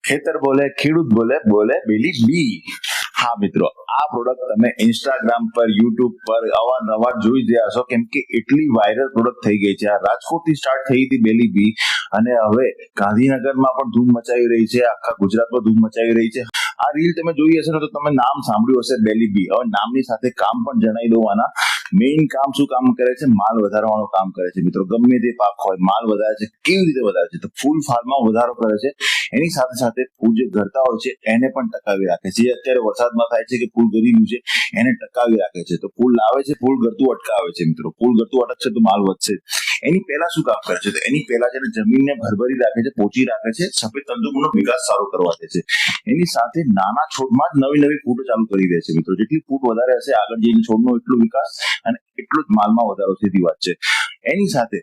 ખેતર બોલે, ખેડૂત બોલે, બોલે બેલી બી. હા મિત્રો, આ પ્રોડક્ટ તમે ઇન્સ્ટાગ્રામ પર, યુટ્યુબ પર અવારનવાર જોઈ જ રહ્યા છો, કેમ કે એટલી વાયરલ પ્રોડક્ટ થઈ ગઈ છે. આ રાજકોટથી સ્ટાર્ટ થઈ હતી બેલી બી અને હવે ગાંધીનગરમાં પણ ધૂમ મચાવી રહી છે, આખા ગુજરાતમાં ધૂમ મચાવી રહી છે. આ રીલ તમે જોઈ હશે ને તો તમે નામ સાંભળ્યું હશે બેલી બી. હવે નામની સાથે કામ પણ જણાવી દઉં. આના મેઇન કામ શું કામ કરે છે? માલ વધારવાનું કામ કરે છે મિત્રો. ગમે તે પાક હોય, માલ વધારે છે. કેવી રીતે વધારે છે? તો ફૂલ ફાર્મમાં વધારો કરે છે. એની સાથે સાથે ફૂલ જે ઘરતા હોય છે એને પણ ટકાવી રાખે છે. જે અત્યારે વરસાદમાં થાય છે કે ફૂલ ગરી ગયું છે એને ટકાવી રાખે છે. તો ફૂલ લાવે છે, ફૂલ ગરતું અટકાવે છે મિત્રો. ફૂલ ગરતું અટકશે તો માલ વધશે. એની પહેલા શું કામ કરે છે? તો એની પહેલા છે જમીનને ભરભરી રાખે છે, પોચી રાખે છે, સફેદ તંતુનો વિકાસ સારો કરવા દે છે. એની સાથે નાના છોડમાં જ નવી નવી ફૂટો ચાલુ કરી દે છે મિત્રો. જેટલી ફૂટ વધારે હશે આગળ જઈને છોડનો એટલો વિકાસ અને એટલો જ માલમાં વધારો. સીધી વાત છે. એની સાથે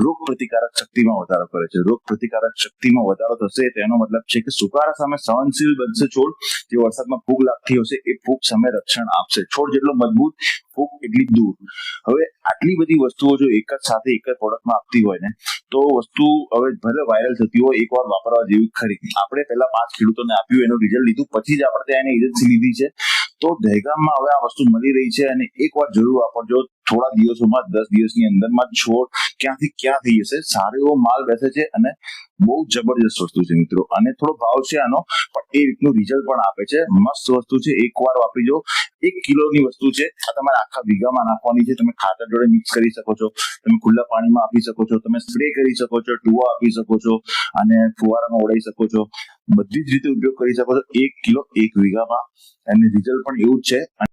રોગ પ્રતિકારક શક્તિમાં વધારો કરે છે. રોગ પ્રતિકારક શક્તિમાં વધારો થશે તેનો મતલબ છે કે સુકારા સામે સહનશીલ બનશે છોડ. જે વરસાદમાં ફૂગ લાગતી હશે એ ફૂગ સામે રક્ષણ આપશે. છોડ જેટલો મજબૂત, ફૂગ એટલી દૂર. હવે આટલી બધી વસ્તુઓ જો એક જ સાથે એક જ પ્રોડક્ટમાં આપતી હોય ને તો વસ્તુ હવે ભલે વાયરલ થતી હોય, એકવાર વાપરવા જેવી ખરી. આપણે પહેલા 5 ખેડૂતોને આપ્યું, એનું રિઝલ્ટ લીધું, પછી જ આપણે ત્યાં એની એજન્સી લીધી છે. તો દહેગામમાં હવે આ વસ્તુ મળી રહી છે અને એકવાર જરૂર વાપરજો. થોડા દિવસોમાં, 10 દિવસની અંદરમાં છોડ ક્યાંથી ક્યાં થઈ જશે. સારો એવો માલ બેસે છે અને બહુ જબરજસ્ત વસ્તુ છે મિત્રો. અને થોડો ભાવ છે આનો, પણ એ રીતનું રિઝલ્ટ પણ આપે છે. મસ્ત વસ્તુ છે, એકવાર વાપરી જો. 1 કિલોની વસ્તુ છે. આ તમારે આખા વીઘામાં નાખવાની છે. તમે ખાતર જોડે મિક્સ કરી શકો છો, તમે ખુલ્લા પાણીમાં આપી શકો છો, તમે સ્પ્રે કરી શકો છો, ટુવા આપી શકો છો અને ફુવારામાં ઉડાવી શકો છો. બધી જ રીતે ઉપયોગ કરી શકો છો. 1 કિલો 1 વીઘામાં. અને રિઝલ્ટ પણ એવું જ છે.